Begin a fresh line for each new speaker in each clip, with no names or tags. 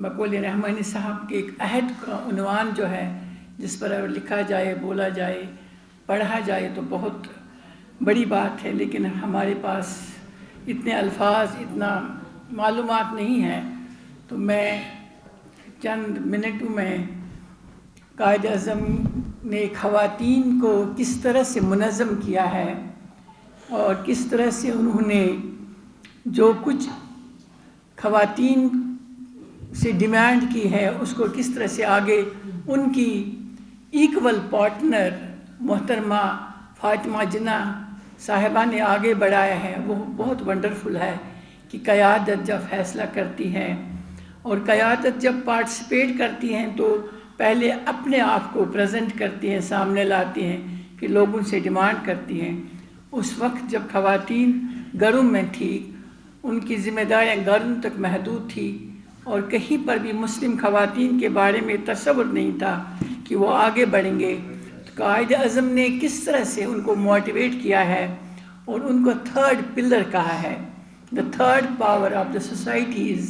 مقبول رحمانی صاحب کے ایک عہد کا عنوان جو ہے جس پر اگر لکھا جائے، بولا جائے، پڑھا جائے تو بہت بڑی بات ہے، لیکن ہمارے پاس اتنے الفاظ، اتنا معلومات نہیں ہیں، تو میں چند منٹوں میں قائد اعظم نے خواتین کو کس طرح سے منظم کیا ہے اور کس طرح سے انہوں نے جو کچھ خواتین سے ڈیمانڈ کی ہے اس کو کس طرح سے آگے ان کی ایکول پارٹنر محترمہ فاطمہ جناح صاحبہ نے آگے بڑھایا ہے، وہ بہت ونڈرفل ہے کہ قیادت جب فیصلہ کرتی ہے اور قیادت جب پارٹیسپیٹ کرتی ہیں تو پہلے اپنے آپ کو پریزنٹ کرتی ہیں، سامنے لاتی ہیں، پھر لوگوں سے ڈیمانڈ کرتی ہیں۔ اس وقت جب خواتین گھروں میں تھی، ان کی ذمہ داریاں گھروں تک محدود تھی اور کہیں پر بھی مسلم خواتین کے بارے میں تصور نہیں تھا کہ وہ آگے بڑھیں گے، تو قائد اعظم نے کس طرح سے ان کو موٹیویٹ کیا ہے اور ان کو تھرڈ پلر کہا ہے۔ The third power of the society is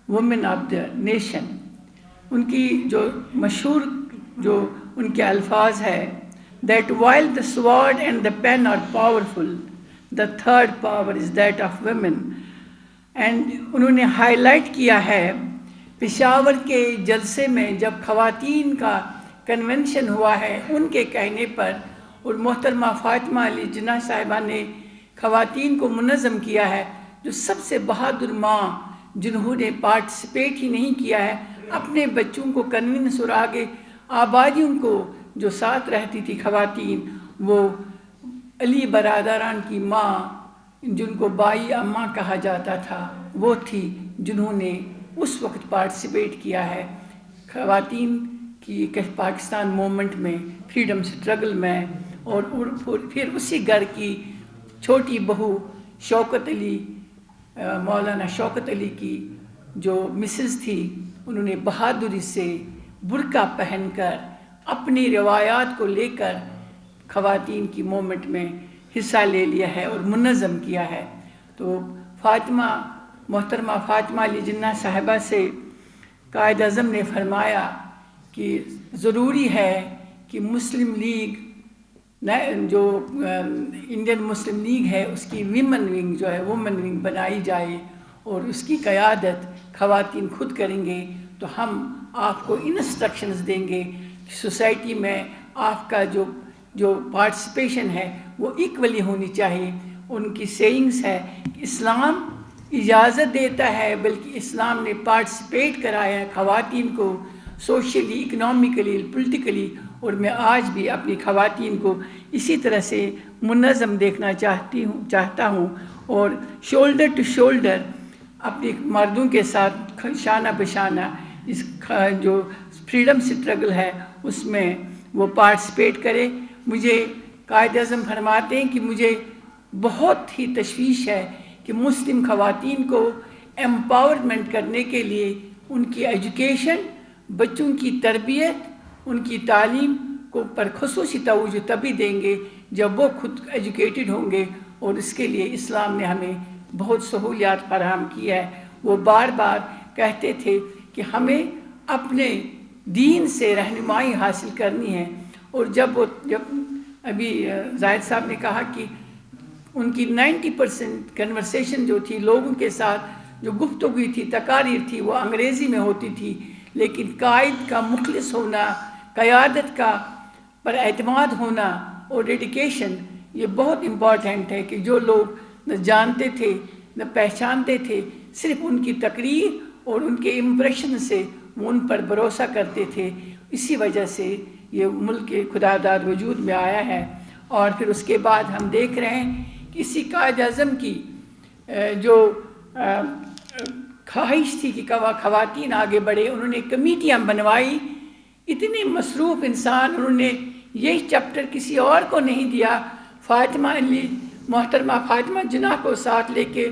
woman of the nation. ان کی جو مشہور جو ان کے الفاظ ہے that while the sword and the pen are powerful, the third power is that of women. And انہوں نے ہائی لائٹ کیا ہے پشاور کے جلسے میں جب خواتین کا کنونشن ہوا ہے ان کے کہنے پر، اور محترمہ فاطمہ علی جناح صاحبہ نے خواتین کو منظم کیا ہے، جو سب سے بہادر ماں جنہوں نے پارٹیسپیٹ ہی نہیں کیا ہے، اپنے بچوں کو کنونس اور آگے آبادیوں کو جو ساتھ رہتی تھی خواتین، وہ علی برادران کی ماں جن کو بائی اماں کہا جاتا تھا، وہ تھی جنہوں نے اس وقت پارٹیسپیٹ کیا ہے خواتین کی پاکستان موومنٹ میں، فریڈم سٹرگل میں، اور پھر اسی گھر کی چھوٹی بہو شوکت علی، مولانا شوکت علی کی جو مسز تھی، انہوں نے بہادری سے برقع پہن کر اپنی روایات کو لے کر خواتین کی موومنٹ میں حصہ لے لیا ہے اور منظم کیا ہے۔ تو محترمہ فاطمہ علی جناح صاحبہ سے قائد اعظم نے فرمایا کہ ضروری ہے کہ مسلم لیگ، جو انڈین مسلم لیگ ہے، اس کی ویمن ونگ جو ہے وومن ونگ بنائی جائے اور اس کی قیادت خواتین خود کریں گے، تو ہم آپ کو انسٹرکشنز دیں گے کہ سوسائٹی میں آپ کا جو پارٹیسپیشن ہے وہ ایکولی ہونی چاہیے۔ ان کی سیئنگز ہے کہ اسلام اجازت دیتا ہے، بلکہ اسلام نے پارٹیسپیٹ کرایا ہے خواتین کو سوشلی، اکنامکلی، پولیٹیکلی، اور میں آج بھی اپنی خواتین کو اسی طرح سے منظم دیکھنا چاہتا ہوں اور شولڈر ٹو شولڈر اپنے مردوں کے ساتھ شانہ بشانہ اس جو فریڈم سٹرگل ہے اس میں وہ پارٹیسپیٹ کرے۔ مجھے قائد اعظم فرماتے ہیں کہ مجھے بہت ہی تشویش ہے کہ مسلم خواتین کو ایمپاورمنٹ کرنے کے لیے ان کی ایجوکیشن، بچوں کی تربیت، ان کی تعلیم کو پر خصوصی توجہ تبھی دیں گے جب وہ خود ایجوکیٹڈ ہوں گے، اور اس کے لیے اسلام نے ہمیں بہت سہولیات فراہم کی ہے۔ وہ بار بار کہتے تھے کہ ہمیں اپنے دین سے رہنمائی حاصل کرنی ہے، اور جب ابھی زاہد صاحب نے کہا کہ ان کی 90% کنورسیشن جو تھی لوگوں کے ساتھ، جو گفتگو تھی، تقاریر تھی، وہ انگریزی میں ہوتی تھی، لیکن قائد کا مخلص ہونا، قیادت کا پر اعتماد ہونا اور ڈیڈیکیشن، یہ بہت امپورٹنٹ ہے کہ جو لوگ نہ جانتے تھے نہ پہچانتے تھے، صرف ان کی تقریر اور ان کے امپریشن سے وہ ان پر بھروسہ کرتے تھے۔ اسی وجہ سے یہ ملک خدا داد وجود میں آیا ہے۔ اور پھر اس کے بعد ہم دیکھ رہے ہیں کہ اسی قائد اعظم کی جو خواہش تھی کہ خواتین آگے بڑھے، انہوں نے کمیٹیاں بنوائی۔ اتنے مصروف انسان، انہوں نے یہ چیپٹر کسی اور کو نہیں دیا، فاطمہ علی محترمہ فاطمہ جناح کو ساتھ لے کے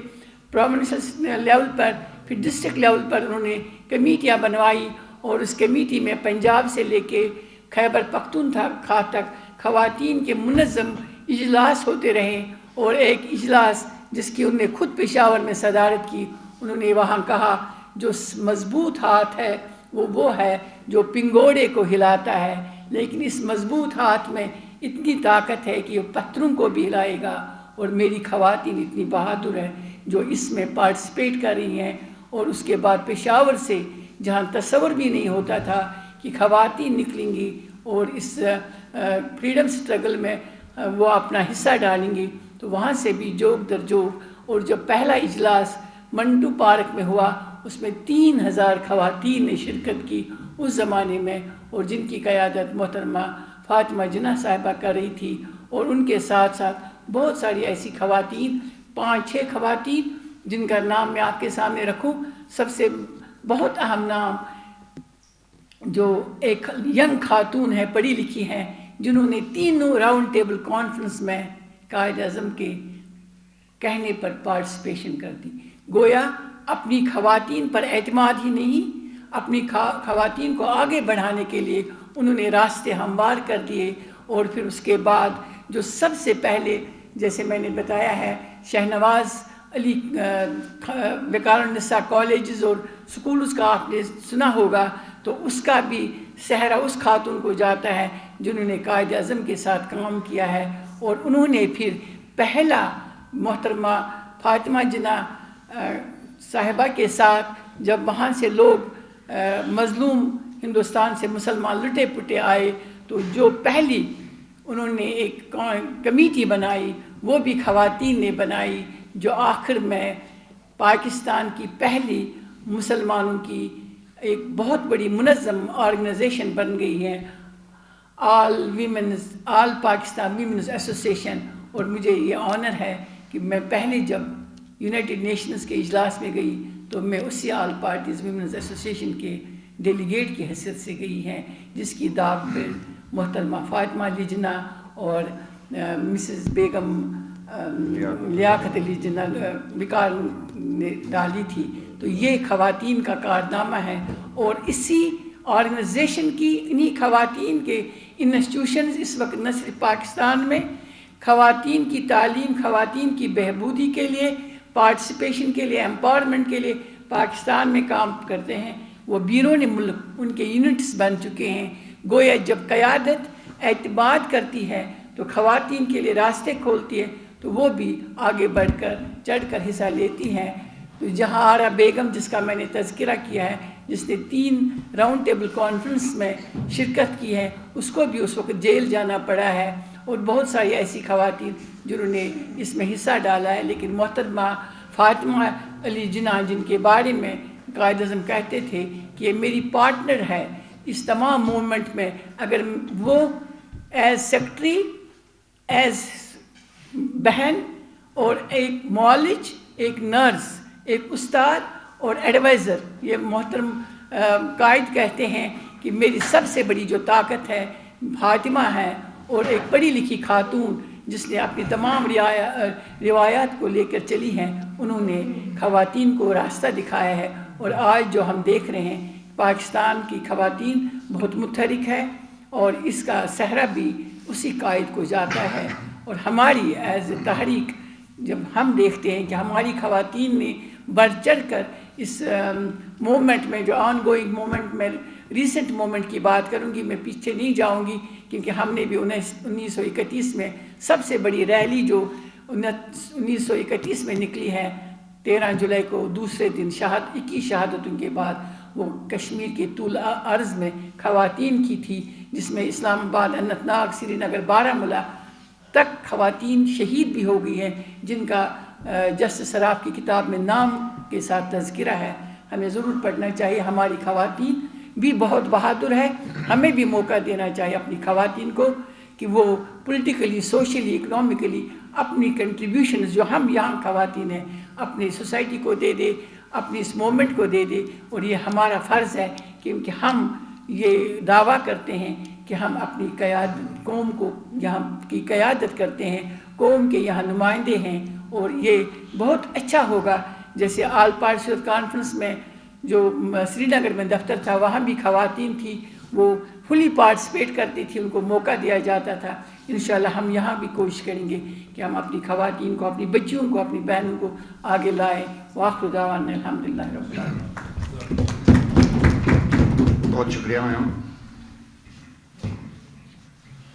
پروونشل لیول پر، پھر ڈسٹرکٹ لیول پر انہوں نے کمیٹیاں بنوائی، اور اس کمیٹی میں پنجاب سے لے کے خیبر پختونخوا تک خواتین کے منظم اجلاس ہوتے رہے، اور ایک اجلاس جس کی انہوں نے خود پشاور میں صدارت کی، انہوں نے وہاں کہا جو مضبوط ہاتھ ہے وہ ہے جو پنگوڑے کو ہلاتا ہے، لیکن اس مضبوط ہاتھ میں اتنی طاقت ہے کہ وہ پتھروں کو بھی ہلائے گا۔ اور میری خواتین اتنی بہادر ہیں جو اس میں پارٹیسپیٹ کر رہی ہیں۔ اور اس کے بعد پشاور سے، جہاں تصور بھی نہیں ہوتا تھا کہ خواتین نکلیں گی اور اس فریڈم سٹرگل میں وہ اپنا حصہ ڈالیں گی، تو وہاں سے بھی جوگ در جوگ۔ اور جب پہلا اجلاس منٹو پارک میں ہوا، اس میں 3000 خواتین نے شرکت کی اس زمانے میں، اور جن کی قیادت محترمہ فاطمہ جناح صاحبہ کر رہی تھی۔ اور ان کے ساتھ ساتھ بہت ساری ایسی خواتین، 5-6 خواتین جن کا نام میں آپ کے سامنے رکھوں۔ سب سے بہت اہم نام جو ایک ینگ خاتون ہے، پڑھی لکھی ہیں، جنہوں نے تینوں راؤنڈ ٹیبل کانفرنس میں قائد اعظم کے کہنے پر پارٹیسپیشن کر دی۔ گویا اپنی خواتین پر اعتماد ہی نہیں، اپنی خواتین کو آگے بڑھانے کے لیے انہوں نے راستے ہموار کر دیے۔ اور پھر اس کے بعد جو سب سے پہلے، جیسے میں نے بتایا ہے، شہنواز علی وقار النساء کالجز اور سکولز کا آپ نے سنا ہوگا، تو اس کا بھی صحرا اس خاتون کو جاتا ہے جنہوں نے قائد اعظم کے ساتھ کام کیا ہے۔ اور انہوں نے پھر پہلا محترمہ فاطمہ جناح صاحبہ کے ساتھ جب وہاں سے لوگ مظلوم ہندوستان سے مسلمان لٹے پٹے آئے، تو جو پہلی انہوں نے ایک کمیٹی بنائی، وہ بھی خواتین نے بنائی، جو آخر میں پاکستان کی پہلی مسلمانوں کی ایک بہت بڑی منظم آرگنائزیشن بن گئی ہے، آل پاکستان ویمنز ایسوسیشن۔ اور مجھے یہ آنر ہے کہ میں پہلے جب یونائٹڈ نیشنز کے اجلاس میں گئی تو میں اسی آل پارٹیز ویمنز ایسوسیشن کے ڈیلیگیٹ کی حیثیت سے گئی ہیں، جس کی دعوت پہ محترمہ فاطمہ علی جناح اور مسز بیگم لیاقت علی جناح وقار نے ڈالی تھی۔ تو یہ خواتین کا کارنامہ ہے، اور اسی آرگنائزیشن کی انہی خواتین کے انسٹیٹیوشنز اس وقت نہ صرف پاکستان میں خواتین کی تعلیم، خواتین کی بہبودی کے لیے، پارٹیسپیشن کے لیے، امپاورمنٹ کے لیے پاکستان میں کام کرتے ہیں، وہ بیرون ملک ان کے یونٹس بن چکے ہیں۔ گویا جب قیادت اعتماد کرتی ہے تو خواتین کے لیے راستے کھولتی ہے، تو وہ بھی آگے بڑھ کر چڑھ کر حصہ لیتی ہیں۔ تو جہاں آرا بیگم، جس کا میں نے تذکرہ کیا ہے، جس نے 3 راؤنڈ ٹیبل کانفرنس میں شرکت کی ہے، اس کو بھی اس وقت جیل جانا پڑا ہے، اور بہت ساری ایسی خواتین جنہوں نے اس میں حصہ ڈالا ہے۔ لیکن محترمہ فاطمہ علی جناح، جن کے بارے میں قائد اعظم کہتے تھے کہ یہ میری پارٹنر ہے اس تمام موومنٹ میں، اگر وہ ایز سیکرٹری، ایز بہن، اور ایک معالج، ایک نرس، ایک استاد اور ایڈوائزر، یہ محترم قائد کہتے ہیں کہ میری سب سے بڑی جو طاقت ہے فاطمہ ہے، اور ایک پڑھی لکھی خاتون جس نے اپنی تمام روایات کو لے کر چلی ہیں، انہوں نے خواتین کو راستہ دکھایا ہے۔ اور آج جو ہم دیکھ رہے ہیں، پاکستان کی خواتین بہت متحرک ہے، اور اس کا صحرا بھی اسی قائد کو جاتا ہے۔ اور ہماری ایز اے تحریک جب ہم دیکھتے ہیں کہ ہماری خواتین نے بڑھ چڑھ کر اس موومنٹ میں، جو آن گوئنگ موومنٹ میں ریسنٹ موومنٹ کی بات کروں گی، میں پیچھے نہیں جاؤں گی، کیونکہ ہم نے بھی 1931 میں سب سے بڑی ریلی جو 1931 میں نکلی ہے، 13 جولائی کو دوسرے دن 21 شہادتوں کے بعد، وہ کشمیر کے طول عرض میں خواتین کی تھی، جس میں اسلام آباد، اننت ناگ، سری نگر، بارہمولہ تک خواتین شہید بھی ہو گئی ہیں، جن کا جسٹس سراف کی کتاب میں نام کے ساتھ تذکرہ ہے۔ ہمیں ضرور پڑھنا چاہیے۔ ہماری خواتین بھی بہت بہادر ہے، ہمیں بھی موقع دینا چاہیے اپنی خواتین کو کہ وہ پولیٹیکلی، سوشلی، اکنامکلی اپنی کنٹریبیوشنز جو ہم یہاں خواتین ہیں اپنی سوسائٹی کو دے دے، اپنی اس موومنٹ کو دے دے۔ اور یہ ہمارا فرض ہے، کیونکہ ہم یہ دعویٰ کرتے ہیں کہ ہم اپنی قوم کو یہاں کی قیادت کرتے ہیں، قوم کے یہاں نمائندے ہیں، اور یہ بہت اچھا ہوگا۔ جیسے آل پارٹیز کانفرنس میں جو سری نگر میں دفتر تھا، وہاں بھی خواتین تھی، وہ فلی پارٹیسپیٹ کرتی تھی، ان کو موقع دیا جاتا تھا۔ انشاءاللہ ہم یہاں بھی کوشش کریں گے کہ ہم اپنی خواتین کو، اپنی بچیوں کو، اپنی بہنوں کو آگے لائیں۔ وآخر دعوانا الحمدللہ رب العالمین۔
بہت شکریہ میم.